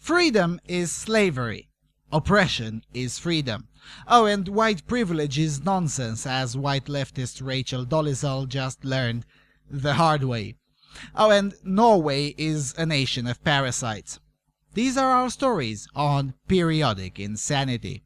Freedom is slavery. Oppression is freedom. Oh, and white privilege is nonsense, as white leftist Rachel Dolezal just learned the hard way. Oh, and Norway is a nation of parasites. These are our stories on Periodic Insanity.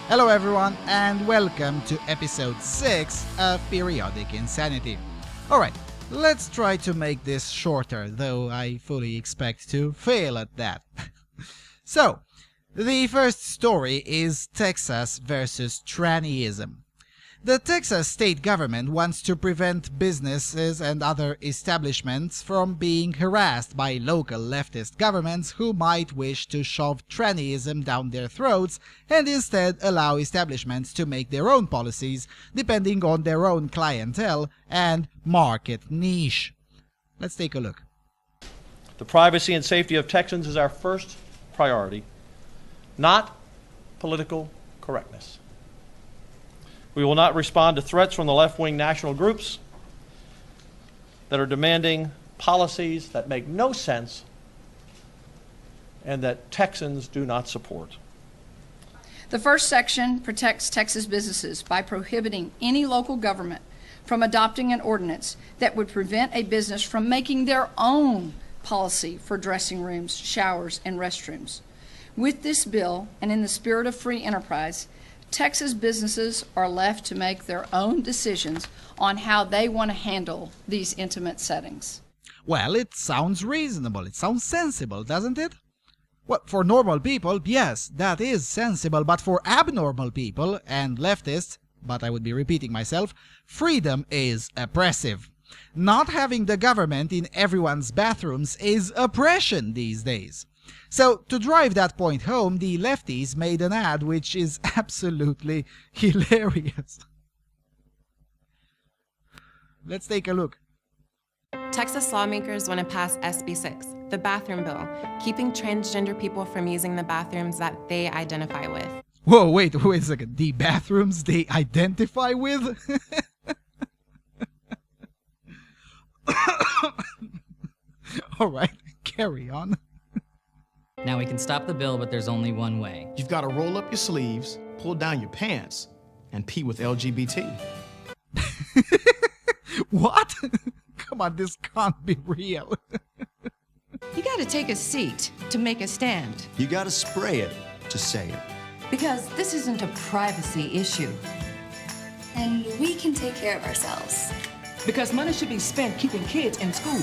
Hello everyone, and welcome to episode 6 of Periodic Insanity. Alright, let's try to make this shorter, though I fully expect to fail at that. So, the first story is Texas versus trannyism. The Texas state government wants to prevent businesses and other establishments from being harassed by local leftist governments who might wish to shove trannyism down their throats and instead allow establishments to make their own policies depending on their own clientele and market niche. Let's take a look. The privacy and safety of Texans is our first priority, not political correctness. We will not respond to threats from the left-wing national groups that are demanding policies that make no sense and that Texans do not support. The first section protects Texas businesses by prohibiting any local government from adopting an ordinance that would prevent a business from making their own policy for dressing rooms, showers, and restrooms. With this bill, and in the spirit of free enterprise, Texas businesses are left to make their own decisions on how they want to handle these intimate settings. Well, it sounds reasonable, it sounds sensible, doesn't it? Well, for normal people, yes, that is sensible, but for abnormal people and leftists, but I would be repeating myself, freedom is oppressive. Not having the government in everyone's bathrooms is oppression these days. So, to drive that point home, the lefties made an ad which is absolutely hilarious. Let's take a look. Texas lawmakers want to pass SB 6, the bathroom bill, keeping transgender people from using the bathrooms that they identify with. Whoa, wait a second. The bathrooms they identify with? Alright, carry on. Now we can stop the bill, but there's only one way. You've got to roll up your sleeves, pull down your pants, and pee with LGBT. What? Come on, this can't be real. You gotta take a seat to make a stand. You gotta spray it to say it. Because this isn't a privacy issue. And we can take care of ourselves. Because money should be spent keeping kids in school,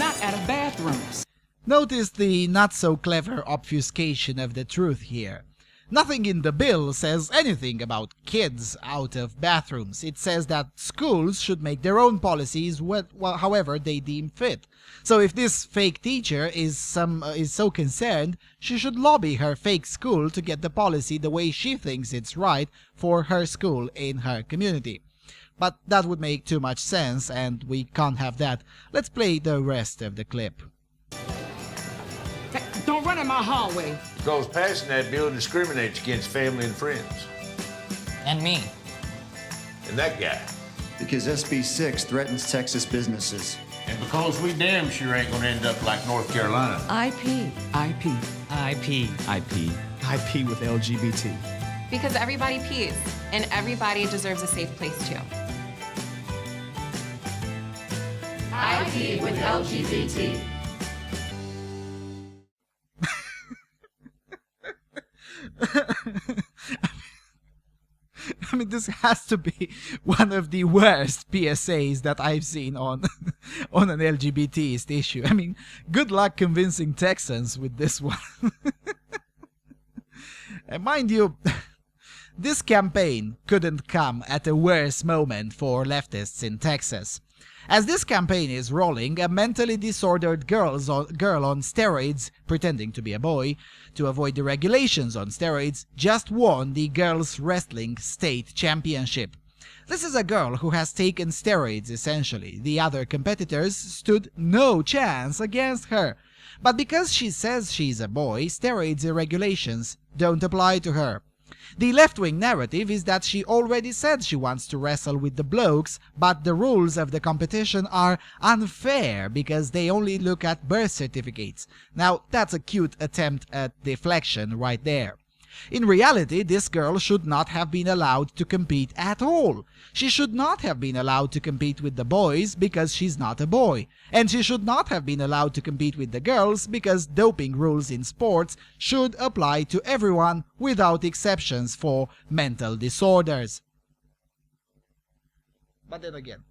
not out of bathrooms. Notice the not-so-clever obfuscation of the truth here. Nothing in the bill says anything about kids out of bathrooms. It says that schools should make their own policies however they deem fit. So if this fake teacher is so concerned, she should lobby her fake school to get the policy the way she thinks it's right for her school in her community. But that would make too much sense, and we can't have that. Let's play the rest of the clip. Don't run in my hallway. Because passing that bill discriminates against family and friends. And me. And that guy. Because SB 6 threatens Texas businesses. And because we damn sure ain't gonna end up like North Carolina. IP. IP. IP. IP. IP with LGBT. Because everybody pees, and everybody deserves a safe place too. IP with LGBT. I mean, this has to be one of the worst PSAs that I've seen on an LGBTist issue. I mean, good luck convincing Texans with this one. And mind you, this campaign couldn't come at a worse moment for leftists in Texas. As this campaign is rolling, a mentally disordered girl on steroids, pretending to be a boy, to avoid the regulations on steroids, just won the girls' wrestling state championship. This is a girl who has taken steroids essentially. The other competitors stood no chance against her. But because she says she's a boy, steroids regulations don't apply to her. The left-wing narrative is that she already said she wants to wrestle with the blokes, but the rules of the competition are unfair because they only look at birth certificates. Now, that's a cute attempt at deflection right there. In reality, this girl should not have been allowed to compete at all. She should not have been allowed to compete with the boys because she's not a boy. And she should not have been allowed to compete with the girls because doping rules in sports should apply to everyone without exceptions for mental disorders. But then again,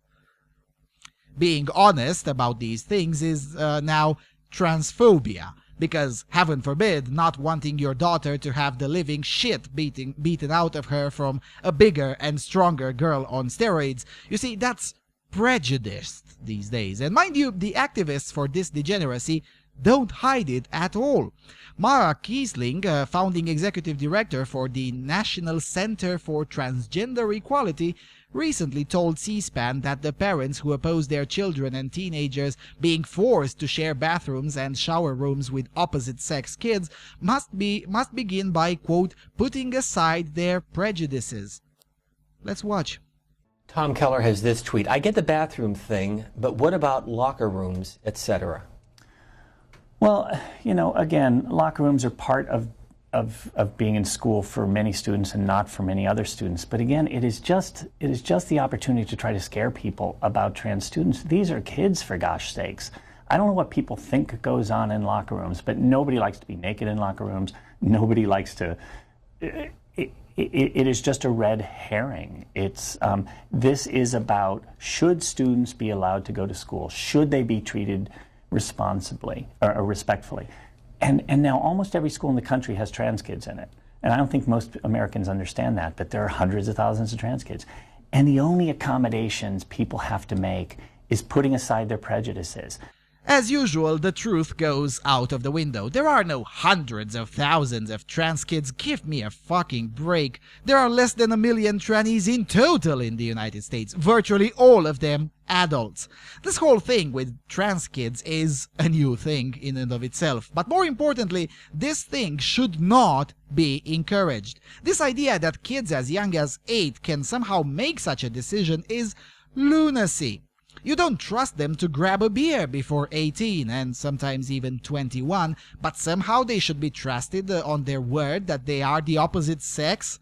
being honest about these things is now transphobia. Because, heaven forbid, not wanting your daughter to have the living shit beaten out of her from a bigger and stronger girl on steroids. You see, that's prejudice these days. And mind you, the activists for this degeneracy don't hide it at all. Mara Kiesling, founding executive director for the National Center for Transgender Equality, recently told C-SPAN that the parents who oppose their children and teenagers being forced to share bathrooms and shower rooms with opposite-sex kids must begin by, quote, putting aside their prejudices. Let's watch. Tom Keller has this tweet. I get the bathroom thing, but what about locker rooms, etc.? Well, you know, again, locker rooms are part of being in school for many students and not for many other students. But again, it is just the opportunity to try to scare people about trans students. These are kids, for gosh sakes. I don't know what people think goes on in locker rooms, but nobody likes to be naked in locker rooms. Nobody likes to... It is just a red herring. This is about, should students be allowed to go to school? Should they be treated responsibly or respectfully? And now almost every school in the country has trans kids in it. And I don't think most Americans understand that, but there are hundreds of thousands of trans kids. And the only accommodations people have to make is putting aside their prejudices. As usual, the truth goes out of the window. There are no hundreds of thousands of trans kids. Give me a fucking break. There are less than 1 million trannies in total in the United States, virtually all of them adults. This whole thing with trans kids is a new thing in and of itself, but more importantly, this thing should not be encouraged. This idea that kids as young as 8 can somehow make such a decision is lunacy. You don't trust them to grab a beer before 18 and sometimes even 21, but somehow they should be trusted on their word that they are the opposite sex?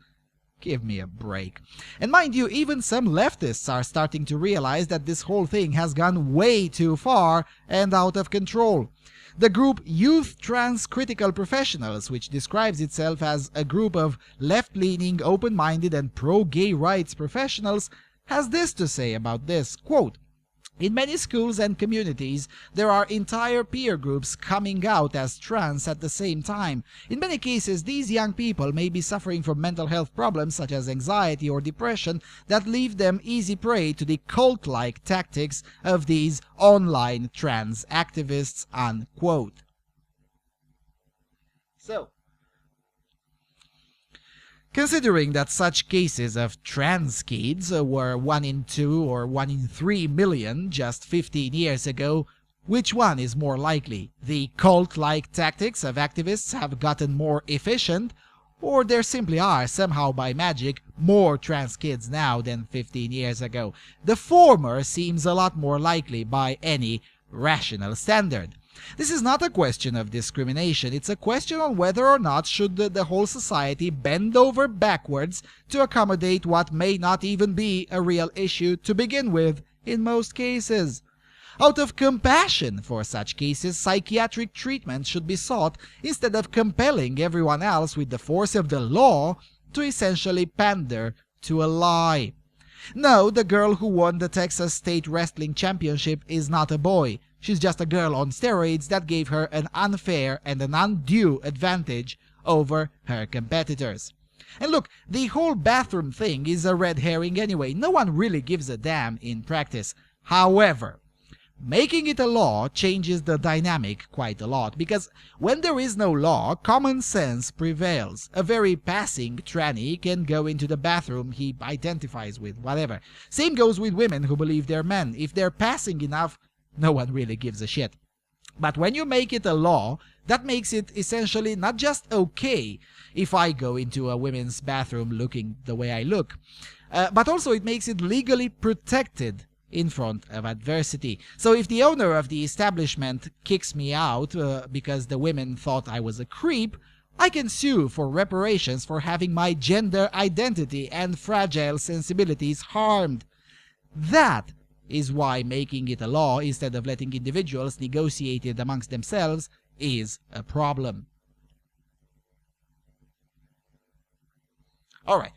Give me a break. And mind you, even some leftists are starting to realize that this whole thing has gone way too far and out of control. The group Youth Trans Critical Professionals, which describes itself as a group of left-leaning, open-minded and pro-gay rights professionals, has this to say about this, quote, in many schools and communities, there are entire peer groups coming out as trans at the same time. In many cases, these young people may be suffering from mental health problems such as anxiety or depression that leave them easy prey to the cult-like tactics of these online trans activists, unquote. So, considering that such cases of trans kids were 1 in 2 or 1 in 3 million just 15 years ago, which one is more likely? The cult-like tactics of activists have gotten more efficient, or there simply are, somehow by magic, more trans kids now than 15 years ago? The former seems a lot more likely by any rational standard. This is not a question of discrimination, it's a question on whether or not should the whole society bend over backwards to accommodate what may not even be a real issue to begin with in most cases. Out of compassion for such cases, psychiatric treatment should be sought instead of compelling everyone else with the force of the law to essentially pander to a lie. No, the girl who won the Texas State Wrestling Championship is not a boy. She's just a girl on steroids that gave her an unfair and an undue advantage over her competitors. And look, the whole bathroom thing is a red herring anyway. No one really gives a damn in practice. However, making it a law changes the dynamic quite a lot, because when there is no law, common sense prevails. A very passing tranny can go into the bathroom he identifies with, whatever. Same goes with women who believe they're men. If they're passing enough, no one really gives a shit. But when you make it a law, that makes it essentially not just okay if I go into a women's bathroom looking the way I look, but also it makes it legally protected in front of adversity. So if the owner of the establishment kicks me out because the women thought I was a creep, I can sue for reparations for having my gender identity and fragile sensibilities harmed. That is why making it a law instead of letting individuals negotiate it amongst themselves is a problem. Alright,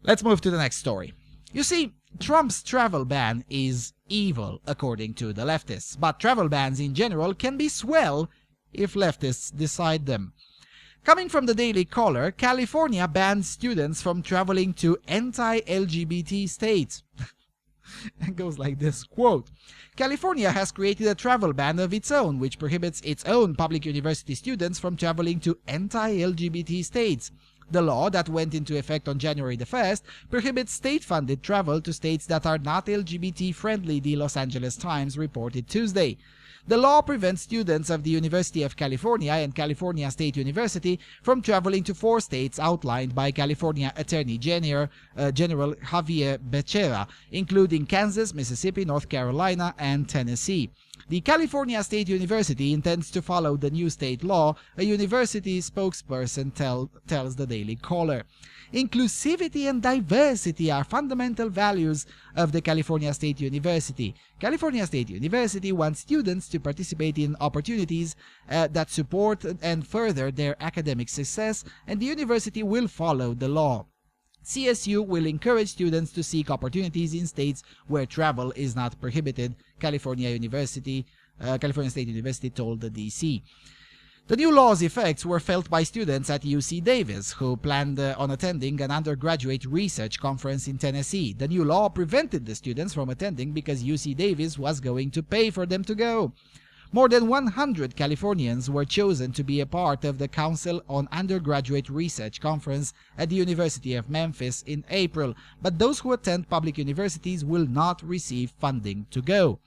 let's move to the next story. You see, Trump's travel ban is evil, according to the leftists, but travel bans in general can be swell if leftists decide them. Coming from the Daily Caller, California bans students from traveling to anti-LGBT states. It goes like this, quote, California has created a travel ban of its own, which prohibits its own public university students from traveling to anti-LGBT states. The law that went into effect on January the 1st prohibits state-funded travel to states that are not LGBT-friendly, the Los Angeles Times reported Tuesday. The law prevents students of the University of California and California State University from traveling to 4 states outlined by California Attorney General Javier Becerra, including Kansas, Mississippi, North Carolina, and Tennessee. The California State University intends to follow the new state law, a university spokesperson tells the Daily Caller. Inclusivity and diversity are fundamental values of the California State University. California State University wants students to participate in opportunities that support and further their academic success, and the university will follow the law. CSU will encourage students to seek opportunities in states where travel is not prohibited, California State University told the DC. The new law's effects were felt by students at UC Davis, who planned on attending an undergraduate research conference in Tennessee. The new law prevented the students from attending because UC Davis was going to pay for them to go. More than 100 Californians were chosen to be a part of the Council on Undergraduate Research Conference at the University of Memphis in April, but those who attend public universities will not receive funding to go.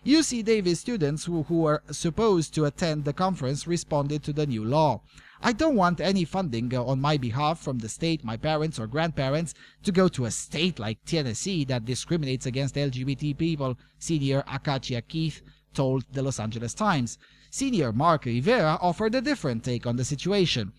UC Davis students who were supposed to attend the conference responded to the new law. I don't want any funding on my behalf from the state, my parents or grandparents, to go to a state like Tennessee that discriminates against LGBT people, senior Akacia Keith told the Los Angeles Times. Senior Mark Rivera offered a different take on the situation.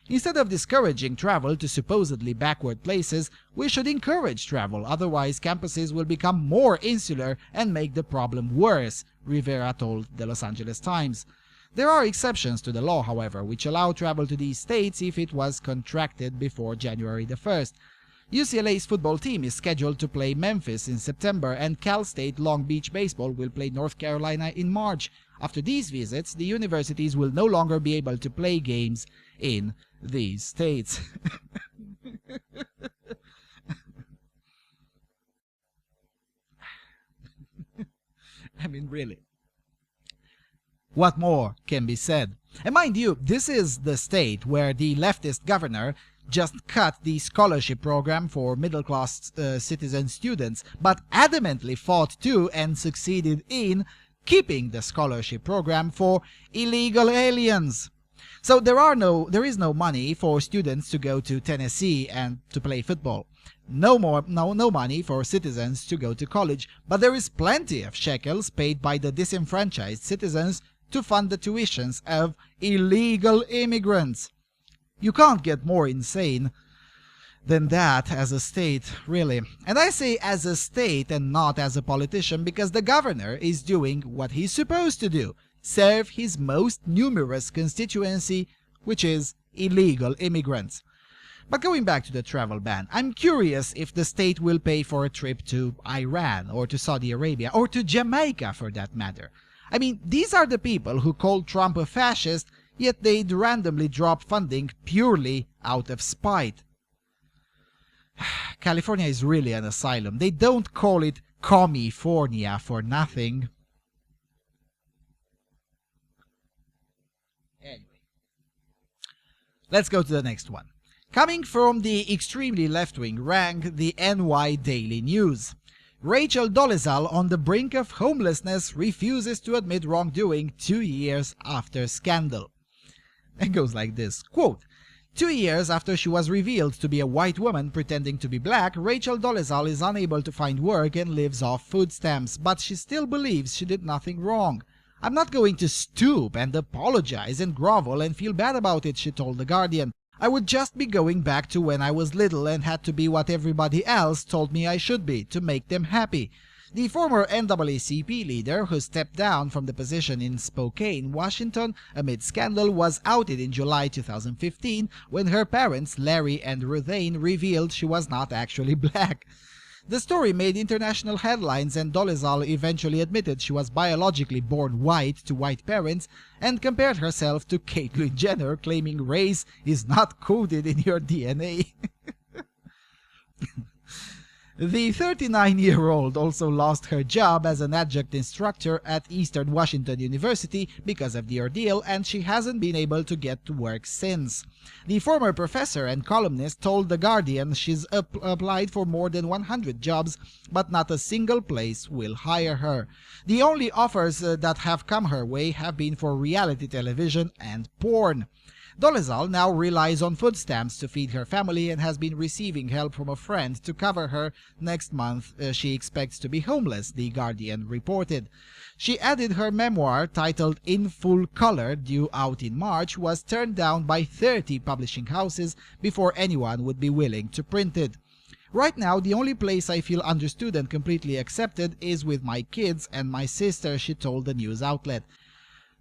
Instead of discouraging travel to supposedly backward places, we should encourage travel, otherwise campuses will become more insular and make the problem worse, Rivera told the Los Angeles Times. There are exceptions to the law, however, which allow travel to these states if it was contracted before January the 1st. UCLA's football team is scheduled to play Memphis in September, and Cal State Long Beach Baseball will play North Carolina in March. After these visits, the universities will no longer be able to play games in these states. I mean, really. What more can be said? And mind you, this is the state where the leftist governor just cut the scholarship program for middle-class citizen students, but adamantly fought to and succeeded in keeping the scholarship program for illegal aliens. So there is no money for students to go to Tennessee and to play football. No money for citizens to go to college, but there is plenty of shekels paid by the disenfranchised citizens to fund the tuitions of illegal immigrants. You can't get more insane than that as a state, really. And I say as a state and not as a politician because the governor is doing what he's supposed to do: serve his most numerous constituency, which is illegal immigrants. But going back to the travel ban, I'm curious if the state will pay for a trip to Iran or to Saudi Arabia or to Jamaica for that matter. I mean, these are the people who called Trump a fascist, yet they'd randomly drop funding purely out of spite. California is really an asylum. They don't call it Comifornia for nothing. Anyway, let's go to the next one. Coming from the extremely left-wing rank, the NY Daily News. Rachel Dolezal, on the brink of homelessness, refuses to admit wrongdoing 2 years after scandal. It goes like this, quote, 2 years after she was revealed to be a white woman pretending to be black, Rachel Dolezal is unable to find work and lives off food stamps, but she still believes she did nothing wrong. I'm not going to stoop and apologize and grovel and feel bad about it, she told The Guardian. I would just be going back to when I was little and had to be what everybody else told me I should be to make them happy. The former NAACP leader, who stepped down from the position in Spokane, Washington, amid scandal, was outed in July 2015 when her parents, Larry and Ruthane, revealed she was not actually black. The story made international headlines, and Dolezal eventually admitted she was biologically born white to white parents and compared herself to Caitlyn Jenner, claiming race is not coded in your DNA. The 39-year-old also lost her job as an adjunct instructor at Eastern Washington University because of the ordeal, and she hasn't been able to get to work since. The former professor and columnist told The Guardian she's applied for more than 100 jobs, but not a single place will hire her. The only offers that have come her way have been for reality television and porn. Dolezal now relies on food stamps to feed her family and has been receiving help from a friend to cover her. Next month, she expects to be homeless, The Guardian reported. She added her memoir, titled In Full Color, due out in March, was turned down by 30 publishing houses before anyone would be willing to print it. Right now, the only place I feel understood and completely accepted is with my kids and my sister, she told the news outlet.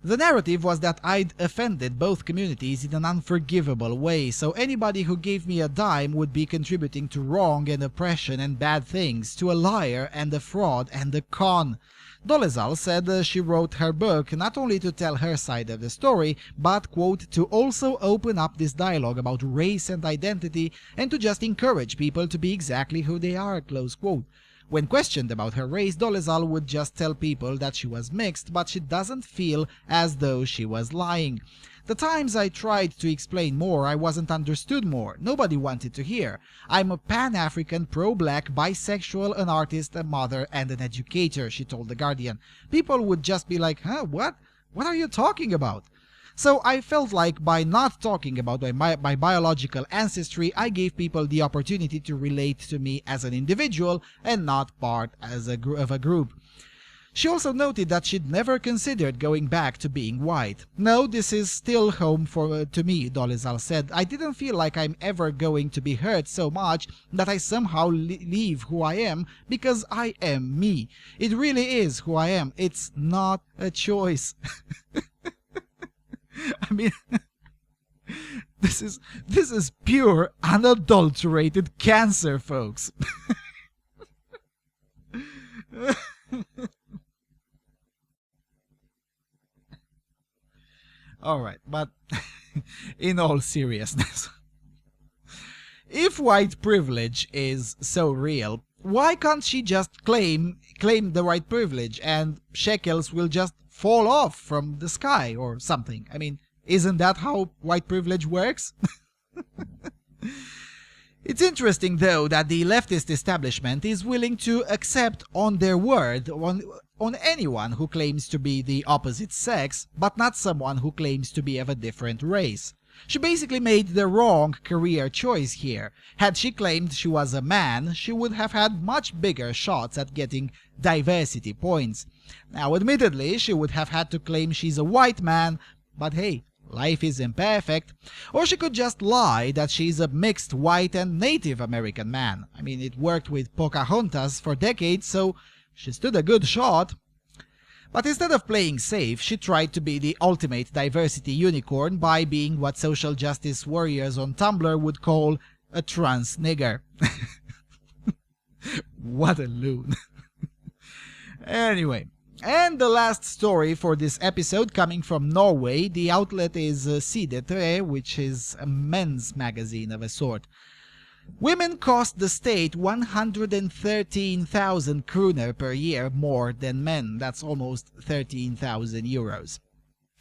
The narrative was that I'd offended both communities in an unforgivable way, so anybody who gave me a dime would be contributing to wrong and oppression and bad things, to a liar and a fraud and a con. Dolezal said she wrote her book not only to tell her side of the story, but, quote, to also open up this dialogue about race and identity and to just encourage people to be exactly who they are, close quote. When questioned about her race, Dolezal would just tell people that she was mixed, but she doesn't feel as though she was lying. The times I tried to explain more, I wasn't understood more. Nobody wanted to hear. I'm a Pan-African, pro-black, bisexual, an artist, a mother, and an educator, she told The Guardian. People would just be like, huh, what? What are you talking about? So I felt like by not talking about my biological ancestry, I gave people the opportunity to relate to me as an individual and not part of a group. She also noted that she'd never considered going back to being white. No, this is still home to me, Dolezal said. I didn't feel like I'm ever going to be hurt so much that I somehow leave who I am because I am me. It really is who I am. It's not a choice. I mean, this is pure, unadulterated cancer, folks. All right, but in all seriousness, if white privilege is so real, why can't she just claim the white privilege and shekels will just fall off from the sky or something? I mean, isn't that how white privilege works? It's interesting, though, that the leftist establishment is willing to accept on their word on anyone who claims to be the opposite sex, but not someone who claims to be of a different race. She basically made the wrong career choice here. Had she claimed she was a man, she would have had much bigger shots at getting diversity points. Now, admittedly, she would have had to claim she's a white man, but hey, life is imperfect. Or she could just lie that she's a mixed white and Native American man. I mean, it worked with Pocahontas for decades, so she stood a good shot. But instead of playing safe, she tried to be the ultimate diversity unicorn by being what social justice warriors on Tumblr would call a trans nigger. What a loon. Anyway, and the last story for this episode coming from Norway. The outlet is CD3, which is a men's magazine of a sort. Women cost the state 113,000 kroner per year more than men. That's almost 13,000 euros.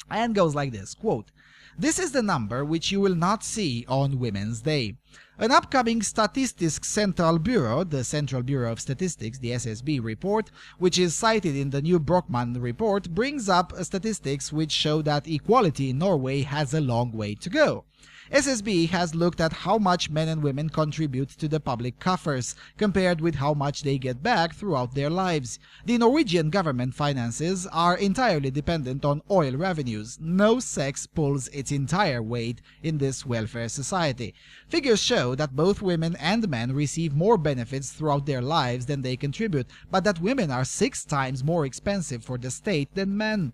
and goes like this, quote, "This is the number which you will not see on Women's Day. An upcoming Statistics Central Bureau, the Central Bureau of Statistics, the SSB report, which is cited in the new Brockman report, brings up statistics which show that equality in Norway has a long way to go. SSB has looked at how much men and women contribute to the public coffers, compared with how much they get back throughout their lives. The Norwegian government finances are entirely dependent on oil revenues. No sex pulls its entire weight in this welfare society. Figures show that both women and men receive more benefits throughout their lives than they contribute, but that women are 6 times more expensive for the state than men.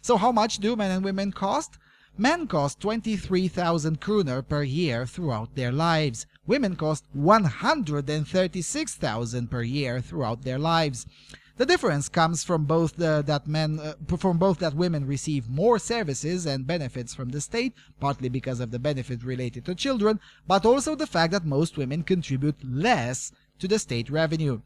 So how much do men and women cost? Men cost 23,000 kroner per year throughout their lives. Women cost 136,000 per year throughout their lives. The difference comes from both that women receive more services and benefits from the state, partly because of the benefit related to children, but also the fact that most women contribute less to the state revenue.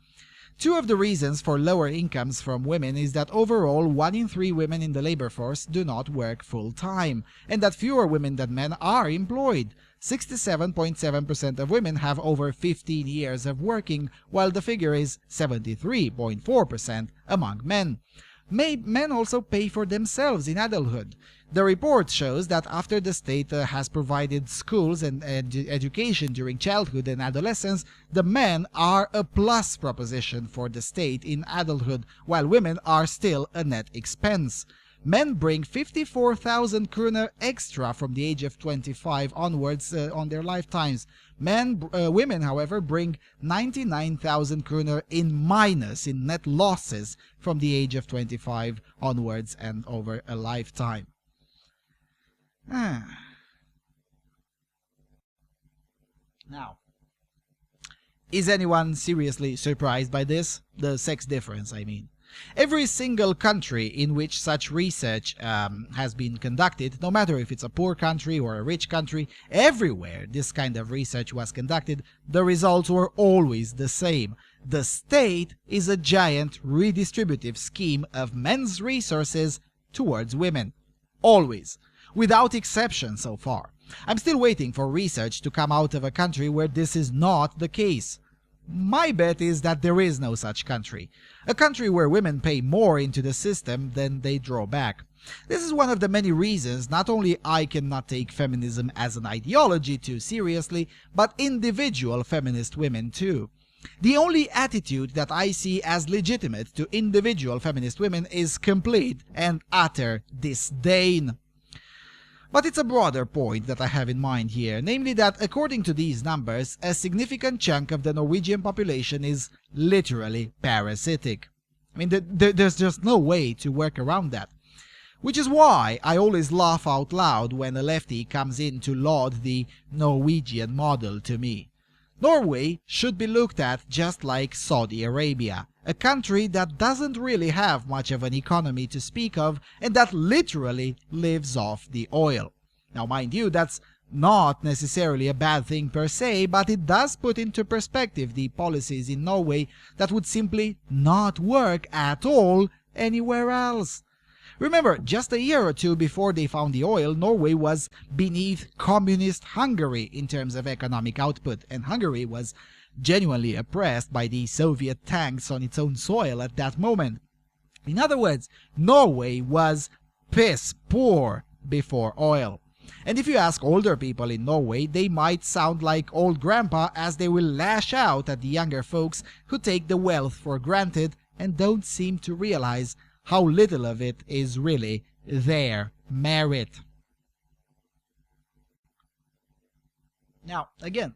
Two of the reasons for lower incomes from women is that overall 1 in 3 women in the labor force do not work full-time, and that fewer women than men are employed. 67.7% of women have over 15 years of working, while the figure is 73.4% among men. Men also pay for themselves in adulthood. The report shows that after the state has provided schools and education during childhood and adolescence, the men are a plus proposition for the state in adulthood, while women are still a net expense. Men bring 54,000 kroner extra from the age of 25 onwards on their lifetimes. Women, however, bring 99,000 kroner in minus, in net losses, from the age of 25 onwards and over a lifetime. Now, is anyone seriously surprised by this? The sex difference, I mean. Every single country in which such research has been conducted, no matter if it's a poor country or a rich country, everywhere this kind of research was conducted, the results were always the same. The state is a giant redistributive scheme of men's resources towards women. Always. Without exception so far. I'm still waiting for research to come out of a country where this is not the case. My bet is that there is no such country. A country where women pay more into the system than they draw back. This is one of the many reasons not only I cannot take feminism as an ideology too seriously, but individual feminist women too. The only attitude that I see as legitimate to individual feminist women is complete and utter disdain. But it's a broader point that I have in mind here, namely that according to these numbers, a significant chunk of the Norwegian population is literally parasitic. I mean, there's just no way to work around that. Which is why I always laugh out loud when a lefty comes in to laud the Norwegian model to me. Norway should be looked at just like Saudi Arabia, a country that doesn't really have much of an economy to speak of and that literally lives off the oil. Now, mind you, that's not necessarily a bad thing per se, but it does put into perspective the policies in Norway that would simply not work at all anywhere else. Remember, just a year or two before they found the oil, Norway was beneath communist Hungary in terms of economic output, and Hungary was genuinely oppressed by the Soviet tanks on its own soil at that moment. In other words, Norway was piss poor before oil. And if you ask older people in Norway, they might sound like old grandpa as they will lash out at the younger folks who take the wealth for granted and don't seem to realize how little of it is really their merit. Now, again,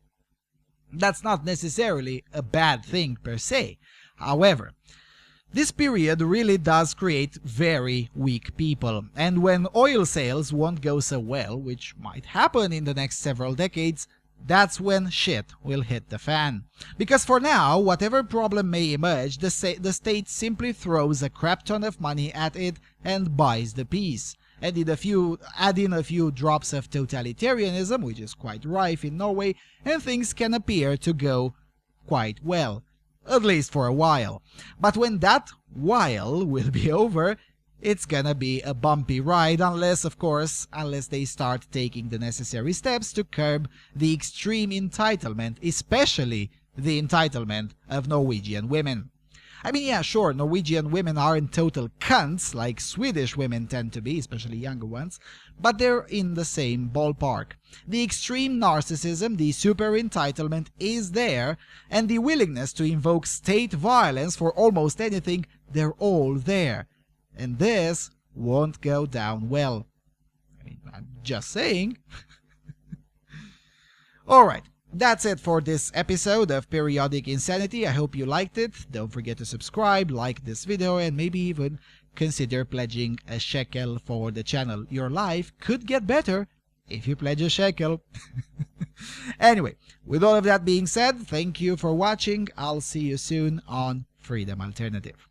that's not necessarily a bad thing per se. However, this period really does create very weak people, and when oil sales won't go so well, which might happen in the next several decades, that's when shit will hit the fan. Because for now, whatever problem may emerge, the state simply throws a crap ton of money at it and buys the peace. And add in a few drops of totalitarianism, which is quite rife in Norway, and things can appear to go quite well. At least for a while. But when that while will be over, it's gonna be a bumpy ride unless they start taking the necessary steps to curb the extreme entitlement, especially the entitlement of Norwegian women. I mean, yeah, sure, Norwegian women aren't total cunts like Swedish women tend to be, especially younger ones, but they're in the same ballpark. The extreme narcissism, the super entitlement is there, and the willingness to invoke state violence for almost anything, they're all there. And this won't go down well. I mean, I'm just saying. Alright. That's it for this episode of Periodic Insanity. I hope you liked it. Don't forget to subscribe, like this video, and maybe even consider pledging a shekel for the channel. Your life could get better if you pledge a shekel. Anyway, with all of that being said, thank you for watching. I'll see you soon on Freedom Alternative.